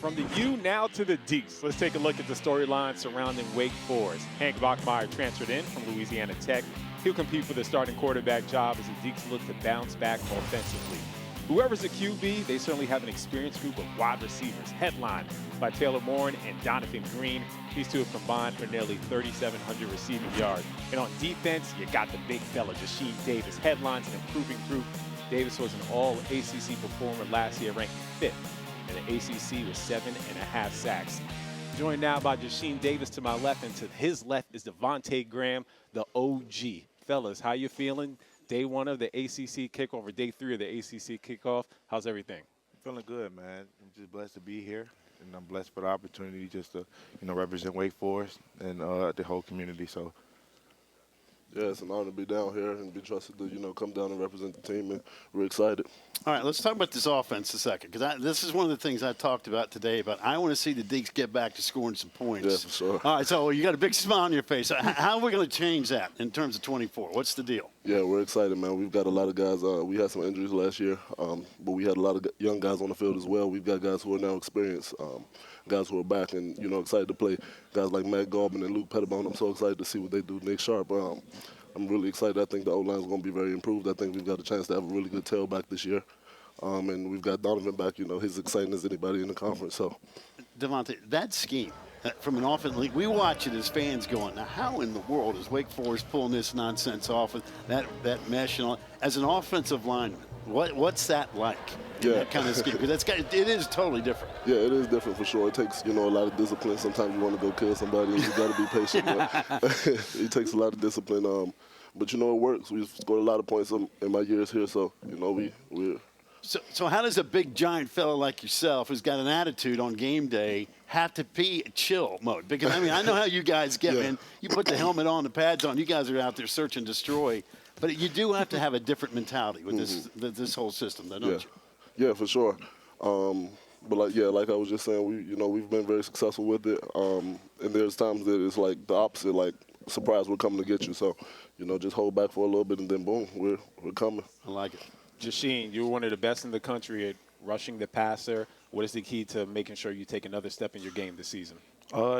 From the U now to the Deeks. Let's take a look at the storyline surrounding Wake Forest. Hank Bachmeier transferred in from Louisiana Tech. He'll compete for the starting quarterback job as the Deeks look to bounce back offensively. Whoever's the QB, they certainly have an experienced group of wide receivers, headlined by Taylor Morin and Donovan Green. These two have combined for nearly 3,700 receiving yards. And on defense, you got the big fella, Jasheen Davis, headlines an improving group. Davis was an all-ACC performer last year, ranking 5th in the ACC with 7.5 sacks. Joined now by Jasheen Davis to my left, and to his left is DeVonte Graham, the OG. Fellas, how you feeling? Day one of the ACC kickoff, or day three of the ACC kickoff. How's everything? Feeling good, man. I'm just blessed to be here, and I'm blessed for the opportunity just to, represent Wake Forest and the whole community. So, yeah, it's an honor to be down here and be trusted to, come down and represent the team, and we're excited. All right, let's talk about this offense a second, because this is one of the things I talked about today. But I want to see the Deeks get back to scoring some points. Yeah, for sure. All right, so you got a big smile on your face. How are we going to change that in terms of 24? What's the deal? Yeah, we're excited, man. We've got a lot of guys. We had some injuries last year, but we had a lot of young guys on the field as well. We've got guys who are now experienced, guys who are back and, excited to play. Guys like Matt Garbin and Luke Pettibone. I'm so excited to see what they do. Nick Sharp. I'm really excited. I think the O-line is going to be very improved. I think we've got a chance to have a really good tailback this year. And we've got Donovan back. He's exciting as anybody in the conference. So, DeVonte, that scheme, from an offense league, we watch it as fans going, now how in the world is Wake Forest pulling this nonsense off with that mesh? And all? As an offensive lineman, what's that like? Yeah. That kind of scheme, because it is totally different. Yeah, it is different for sure. It takes, a lot of discipline. Sometimes you want to go kill somebody and you got to be patient. But it takes a lot of discipline. But, it works. We've scored a lot of points in my years here. So, we're – So how does a big, giant fella like yourself, who's got an attitude on game day, have to be chill mode? Because, I know how you guys get, yeah. man. You put the helmet on, the pads on. You guys are out there search and destroy. But you do have to have a different mentality with this whole system, don't you? Yeah, for sure. But like I was just saying, we've been very successful with it. And there's times that it's like the opposite, like surprise, we're coming to get you. So, just hold back for a little bit and then boom, we're coming. I like it. Jasheen, you're one of the best in the country at rushing the passer. What is the key to making sure you take another step in your game this season?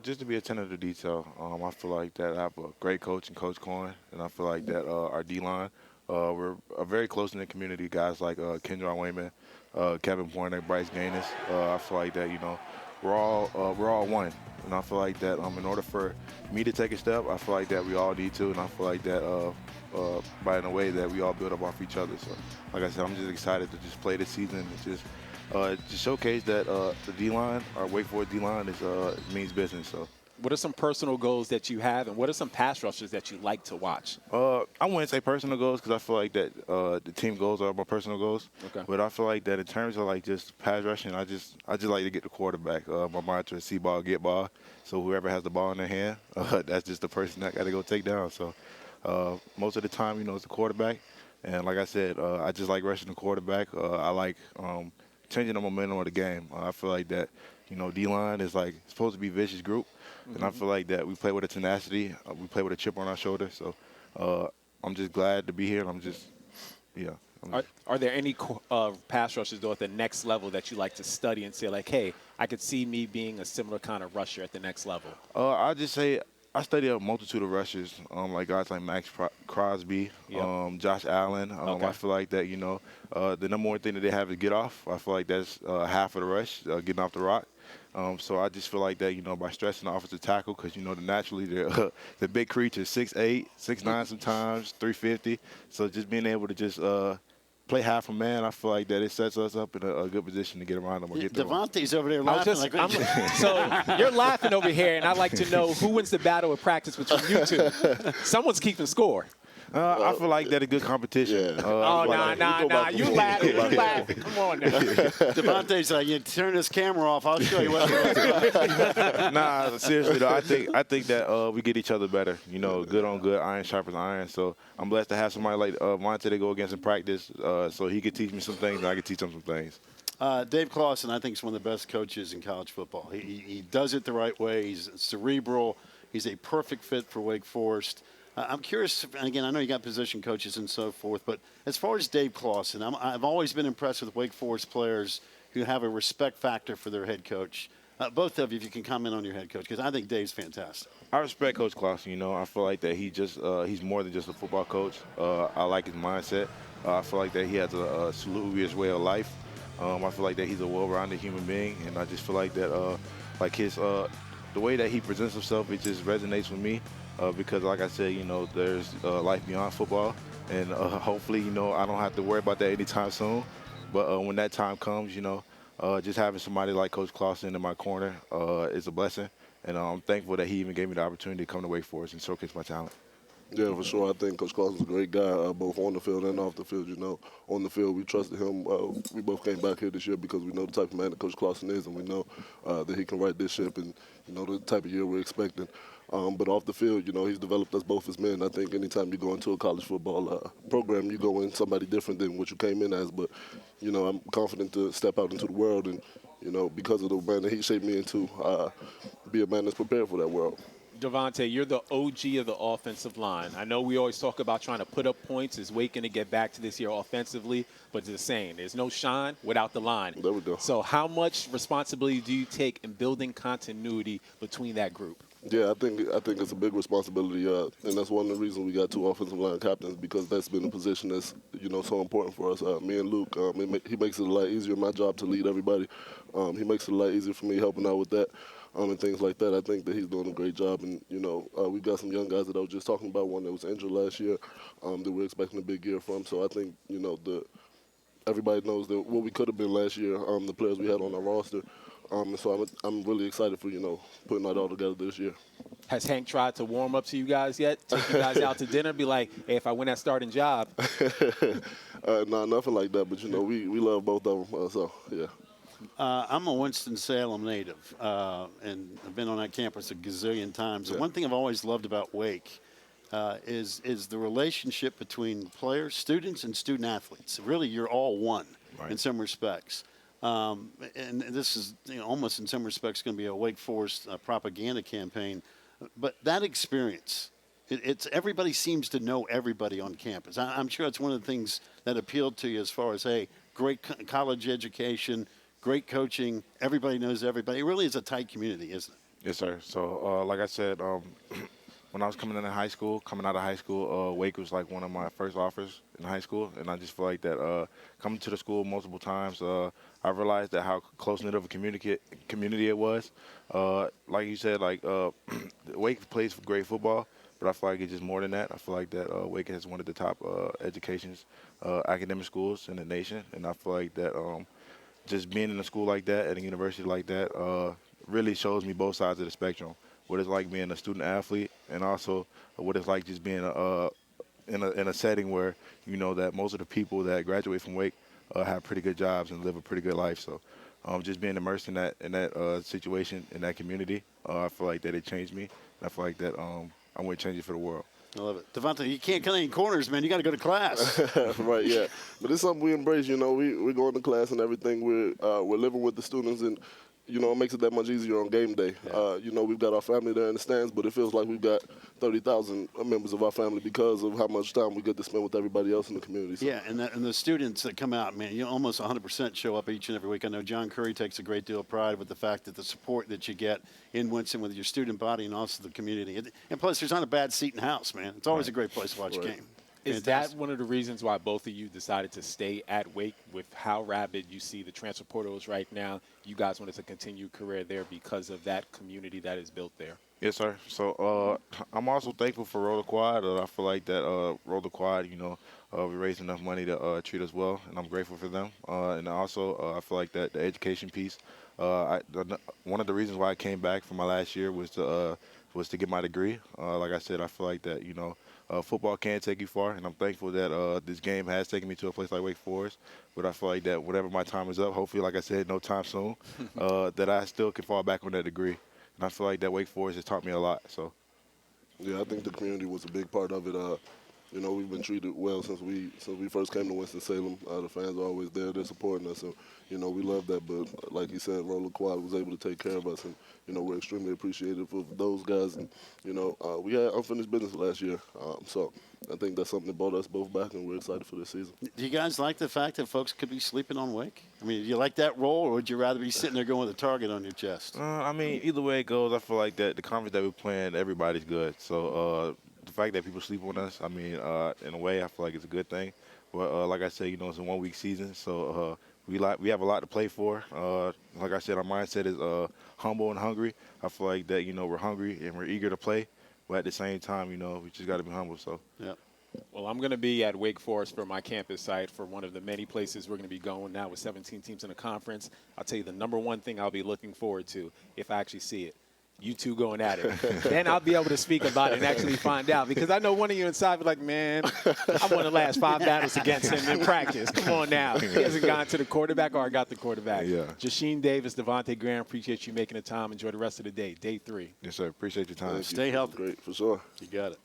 just to be attentive to detail. I feel like that I have a great coach in Coach Cohen, and I feel like that our D-line, we're a very close-knit community. Guys like Kendra Wayman, Kevin Pointer, Bryce Gaines. I feel like that, we're all one. And I feel like that in order for me to take a step, I feel like that we all need to, and I feel like that by in a way that we all build up off each other. So, like I said, I'm just excited to just play this season and just showcase that the D-line, our Wake Forest D-line, means business. So. What are some personal goals that you have, and what are some pass rushers that you like to watch? I wouldn't say personal goals because I feel like that the team goals are my personal goals. Okay. But I feel like that in terms of like just pass rushing, I just like to get the quarterback. My mantra is see ball, get ball. So whoever has the ball in their hand, that's just the person that got to go take down. So most of the time, it's the quarterback. And like I said, I just like rushing the quarterback. I like changing the momentum of the game. I feel like that, D-line is like supposed to be a vicious group. Mm-hmm. And I feel like that we play with a tenacity. We play with a chip on our shoulder. So I'm just glad to be here. And I'm just, yeah. Are there any pass rushers, though, at the next level that you like to study and say, like, hey, I could see me being a similar kind of rusher at the next level? I just say I study a multitude of rushers, like guys like Max Crosby, Yep. Josh Allen. Okay. I feel like that, the number one thing that they have is get off. I feel like that's half of the rush, getting off the rock. So I just feel like that, by stressing the offensive tackle, because, naturally they're the big creatures, 6'8", 6'9", sometimes, 350. So just being able to just play half a man, I feel like that it sets us up in a good position to get around them or get through them. DeVonte's over there laughing. So you're laughing over here, and I'd like to know who wins the battle of practice between you two. Someone's keeping score. I feel like that a good competition. Yeah. Nah. You laughing. Come on now. DeVonte's like, you turn this camera off. I'll show you what Nah, seriously though, I think that we get each other better. Good on good, iron sharpens iron. So I'm blessed to have somebody like Monte to go against in practice, so he could teach me some things and I could teach him some things. Dave Clawson, I think, is one of the best coaches in college football. He does it the right way. He's cerebral. He's a perfect fit for Wake Forest. I'm curious, and again, I know you got position coaches and so forth, but as far as Dave Clawson, I've always been impressed with Wake Forest players who have a respect factor for their head coach. Both of you, if you can comment on your head coach, because I think Dave's fantastic. I respect Coach Clausen. You know, I feel like that he's more than just a football coach. I like his mindset. I feel like that he has a salubrious way of life. I feel like that he's a well-rounded human being, and I just feel like that, like the way that he presents himself, it just resonates with me. Because, like I said, you know, there's life beyond football, and hopefully, you know, I don't have to worry about that anytime soon. But when that time comes, you know, just having somebody like Coach Clausen in my corner is a blessing, and I'm thankful that he even gave me the opportunity to come to Wake Forest and showcase my talent. Yeah, for sure. I think Coach Clausen's a great guy, both on the field and off the field. You know, on the field, we trusted him. We both came back here this year because we know the type of man that Coach Clausen is, and we know that he can right this ship and, you know, the type of year we're expecting. But off the field, you know, he's developed us both as men. I think anytime you go into a college football program, you go in somebody different than what you came in as. But, you know, I'm confident to step out into the world and, you know, because of the man that he shaped me into, be a man that's prepared for that world. DeVonte, you're the OG of the offensive line. I know we always talk about trying to put up points. Is Wake going to get back to this year offensively? But it's the same. There's no shine without the line. There we go. So how much responsibility do you take in building continuity between that group? Yeah, I think it's a big responsibility, and that's one of the reasons we got 2 offensive line captains, because that's been a position that's, you know, so important for us. Me and Luke, he makes it a lot easier. My job to lead everybody. He makes it a lot easier for me helping out with that. And things like that. I think that he's doing a great job. And, you know, we've got some young guys that I was just talking about, one that was injured last year that we're expecting a big year from. So I think, you know, everybody knows that what we could have been last year, the players we had on our roster. And so I'm really excited for, you know, putting that all together this year. Has Hank tried to warm up to you guys yet? Take you guys out to dinner? Be like, hey, if I win that starting job. No, nothing like that. But, you know, we love both of them. So, yeah. I'm a Winston-Salem native, and I've been on that campus a gazillion times. Yeah. And one thing I've always loved about Wake is the relationship between players, students, and student athletes. Really, you're all one in some respects. And this is, you know, almost in some respects going to be a Wake Forest propaganda campaign. But that experience, it's everybody seems to know everybody on campus. I'm sure it's one of the things that appealed to you as far as, hey, great college education, great coaching, everybody knows everybody. It really is a tight community, isn't it? Yes, sir. So, like I said, when I was coming out of high school, Wake was like one of my first offers in high school, and I just feel like that coming to the school multiple times, I realized that how close-knit of a community it was. Like you said, like Wake plays great football, but I feel like it's just more than that. I feel like that Wake has one of the top academic schools in the nation, and I feel like that just being in a school like that, at a university like that, really shows me both sides of the spectrum. What it's like being a student athlete, and also what it's like just being in a setting where you know that most of the people that graduate from Wake have pretty good jobs and live a pretty good life. So just being immersed in that situation, in that community, I feel like that it changed me. And I feel like that I wouldn't change it for the world. I love it. DeVonte, you can't cut any corners, man. You got to go to class. Right, yeah. But it's something we embrace. You know, we're going to class and everything. We're living with the students, and, you know, it makes it that much easier on game day. Yeah. You know, we've got our family there in the stands, but it feels like we've got 30,000 members of our family because of how much time we get to spend with everybody else in the community. So. Yeah, and the students that come out, man, you almost 100% show up each and every week. I know John Curry takes a great deal of pride with the fact that the support that you get in Winston with your student body and also the community. And plus, there's not a bad seat in the house, man. It's always a great place to watch a game. Is that one of the reasons why both of you decided to stay at Wake with how rapid you see the transfer portals right now? You guys wanted to continue career there because of that community that is built there? Yes, sir. So I'm also thankful for Roller Quad. I feel like that Roller Quad, you know, we raised enough money to treat us well, and I'm grateful for them. And also I feel like that the education piece, one of the reasons why I came back for my last year was to get my degree. Like I said, I feel like that, you know, football can take you far, and I'm thankful that this game has taken me to a place like Wake Forest. But I feel like that whenever my time is up, hopefully, like I said, no time soon, that I still can fall back on that degree. And I feel like that Wake Forest has taught me a lot. So, yeah, I think the community was a big part of it. You know, we've been treated well since we first came to Winston-Salem. The fans are always there. They're supporting us. And, you know, we love that. But like he said, Roller Quad was able to take care of us. And, you know, we're extremely appreciative of those guys. And, you know, we had unfinished business last year. So I think that's something that brought us both back, and we're excited for this season. Do you guys like the fact that folks could be sleeping on Wake? I mean, do you like that role, or would you rather be sitting there going with a target on your chest? I mean, either way it goes, I feel like that the conference that we're playing, everybody's good. So the fact that people sleep on us, I mean, in a way, I feel like it's a good thing. But like I said, you know, it's a 1-week season, so we have a lot to play for. Like I said, our mindset is humble and hungry. I feel like that, you know, we're hungry and we're eager to play. But at the same time, you know, we just got to be humble. So. Yeah. Well, I'm going to be at Wake Forest for my campus site for one of the many places we're going to be going now with 17 teams in the conference. I'll tell you the number one thing I'll be looking forward to, if I actually see it, you two going at it. Then I'll be able to speak about it and actually find out. Because I know one of you inside be like, man, I won the last 5 battles against him in practice. Come on now. He hasn't gone to the quarterback, or I got the quarterback. Yeah. Jasheen Davis, DeVonte Graham, appreciate you making the time. Enjoy the rest of the day. Day 3. Yes, sir. Appreciate your time. Stay healthy. Great, for sure. You got it.